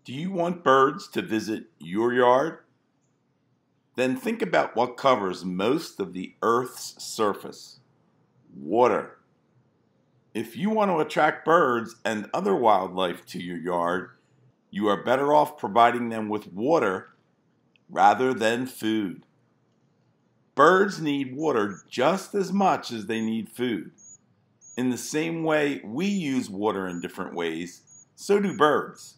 Do you want birds to visit your yard? Then think about what covers most of the Earth's surface: water. If you want to attract birds and other wildlife to your yard, you are better off providing them with water rather than food. Birds need water just as much as they need food. In the same way we use water in different ways, so do birds.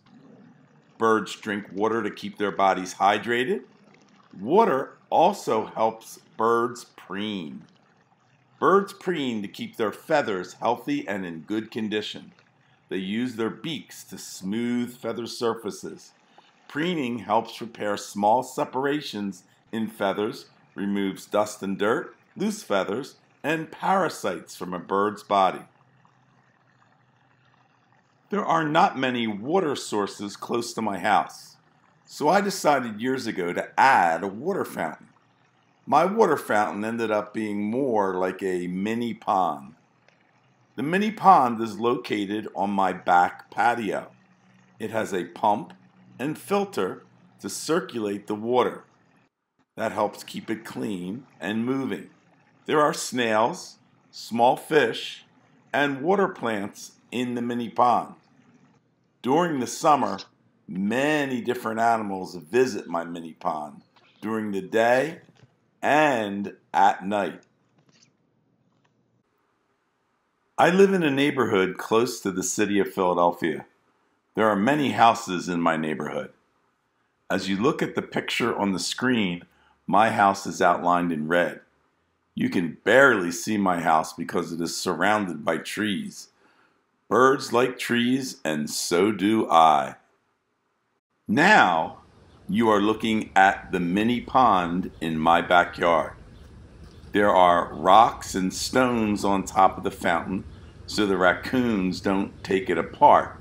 Birds drink water to keep their bodies hydrated. Water also helps birds preen. Birds preen to keep their feathers healthy and in good condition. They use their beaks to smooth feather surfaces. Preening helps repair small separations in feathers, removes dust and dirt, loose feathers, and parasites from a bird's body. There are not many water sources close to my house, so I decided years ago to add a water fountain. My water fountain ended up being more like a mini pond. The mini pond is located on my back patio. It has a pump and filter to circulate the water. That helps keep it clean and moving. There are snails, small fish, and water plants in the mini pond. During the summer, many different animals visit my mini pond during the day and at night. I live in a neighborhood close to the city of Philadelphia. There are many houses in my neighborhood. As you look at the picture on the screen, my house is outlined in red. You can barely see my house because it is surrounded by trees. Birds like trees, and so do I. Now, you are looking at the mini pond in my backyard. There are rocks and stones on top of the fountain so the raccoons don't take it apart.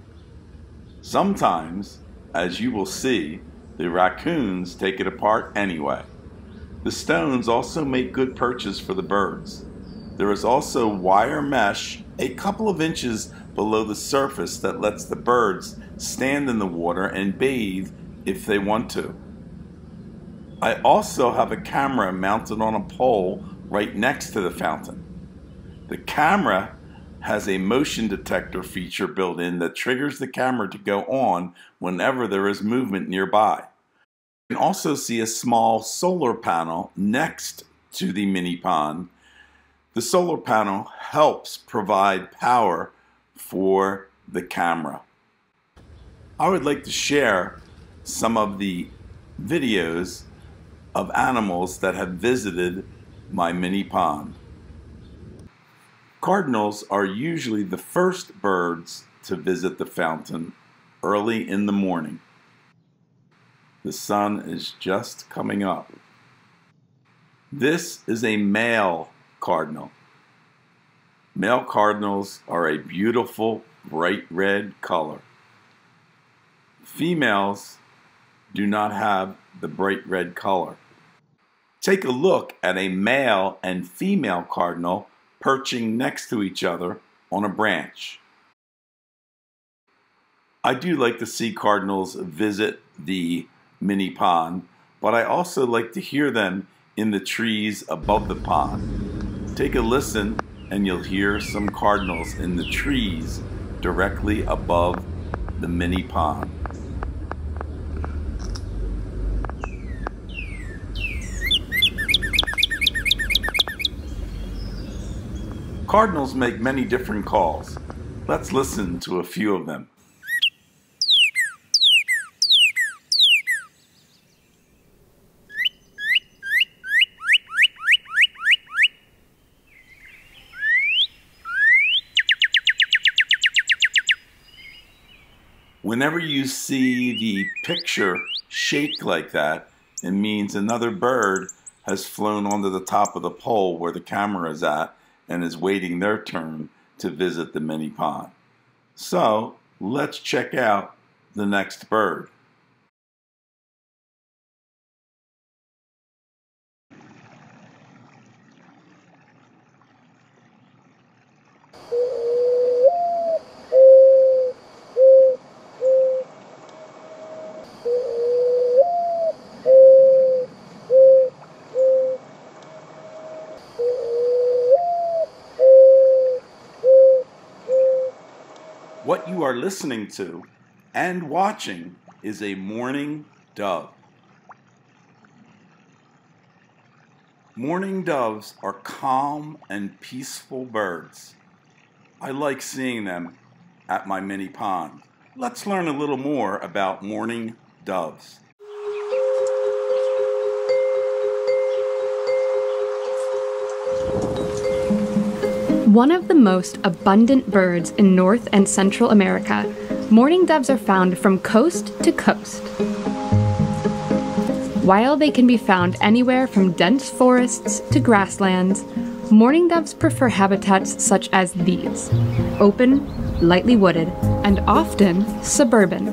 Sometimes, as you will see, the raccoons take it apart anyway. The stones also make good perches for the birds. There is also wire mesh a couple of inches below the surface that lets the birds stand in the water and bathe if they want to. I also have a camera mounted on a pole right next to the fountain. The camera has a motion detector feature built in that triggers the camera to go on whenever there is movement nearby. You can also see a small solar panel next to the mini pond. The solar panel helps provide power for the camera. I would like to share some of the videos of animals that have visited my mini pond. Cardinals are usually the first birds to visit the fountain early in the morning. The sun is just coming up. This is a male cardinal. Male cardinals are a beautiful bright red color. Females do not have the bright red color. Take a look at a male and female cardinal perching next to each other on a branch. I do like to see cardinals visit the mini pond, but I also like to hear them in the trees above the pond. Take a listen and you'll hear some cardinals in the trees directly above the mini pond. Cardinals make many different calls. Let's listen to a few of them. Whenever you see the picture shake like that, it means another bird has flown onto the top of the pole where the camera is at and is waiting their turn to visit the mini pond. So let's check out the next bird. listening to and watching is a mourning dove. Mourning doves are calm and peaceful birds. I like seeing them at my mini pond. Let's learn a little more about mourning doves. One of the most abundant birds in North and Central America, mourning doves are found from coast to coast. While they can be found anywhere from dense forests to grasslands, mourning doves prefer habitats such as these: open, lightly wooded, and often suburban.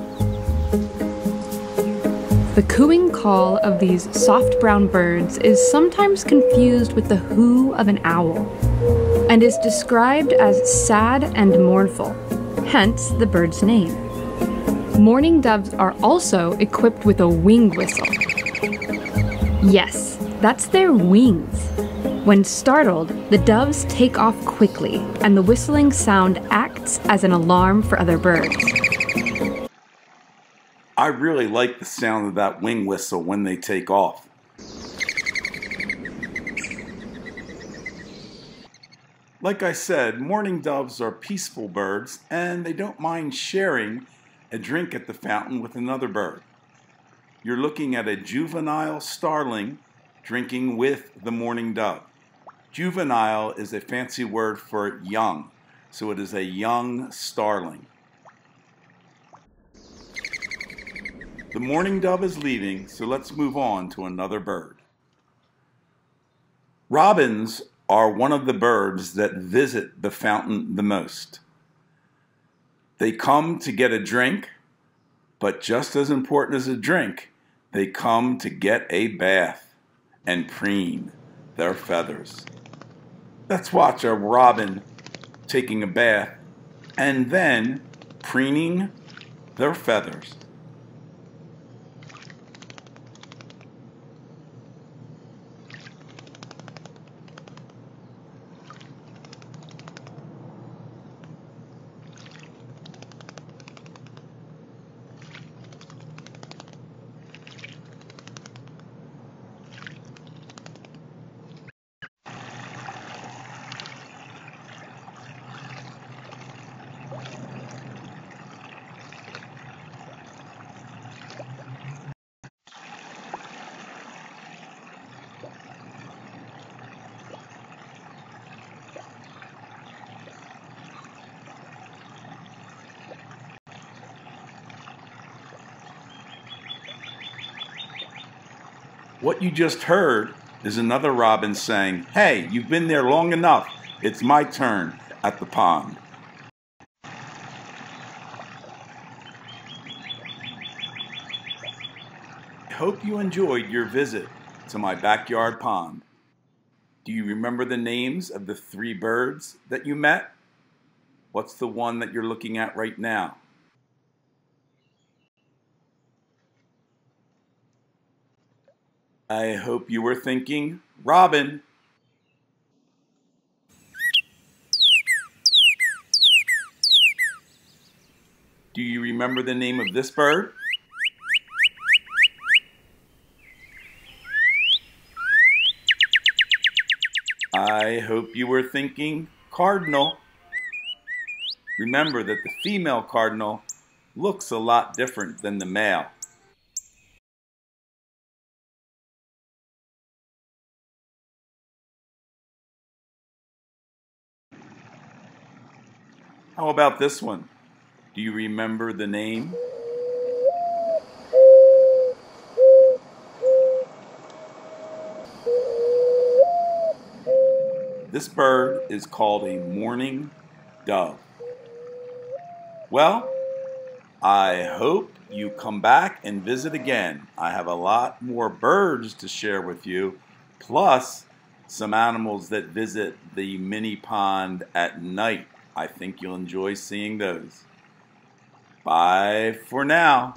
The cooing call of these soft brown birds is sometimes confused with the hoo of an owl, and is described as sad and mournful, hence the bird's name. Mourning doves are also equipped with a wing whistle. Yes, that's their wings. When startled, the doves take off quickly, and the whistling sound acts as an alarm for other birds. I really like the sound of that wing whistle when they take off. Like I said, mourning doves are peaceful birds, and they don't mind sharing a drink at the fountain with another bird. You're looking at a juvenile starling drinking with the mourning dove. Juvenile is a fancy word for young, so it is a young starling. The mourning dove is leaving, so let's move on to another bird. Robins are one of the birds that visit the fountain the most. They come to get a drink, but just as important as a drink, they come to get a bath and preen their feathers. Let's watch a robin taking a bath and then preening their feathers. What you just heard is another robin saying, "Hey, you've been there long enough. It's my turn at the pond." I hope you enjoyed your visit to my backyard pond. Do you remember the names of the 3 birds that you met? What's the one that you're looking at right now? I hope you were thinking, Robin. Do you remember the name of this bird? I hope you were thinking, cardinal. Remember that the female cardinal looks a lot different than the male. How about this one? Do you remember the name? This bird is called a mourning dove. Well, I hope you come back and visit again. I have a lot more birds to share with you, plus some animals that visit the mini pond at night. I think you'll enjoy seeing those. Bye for now.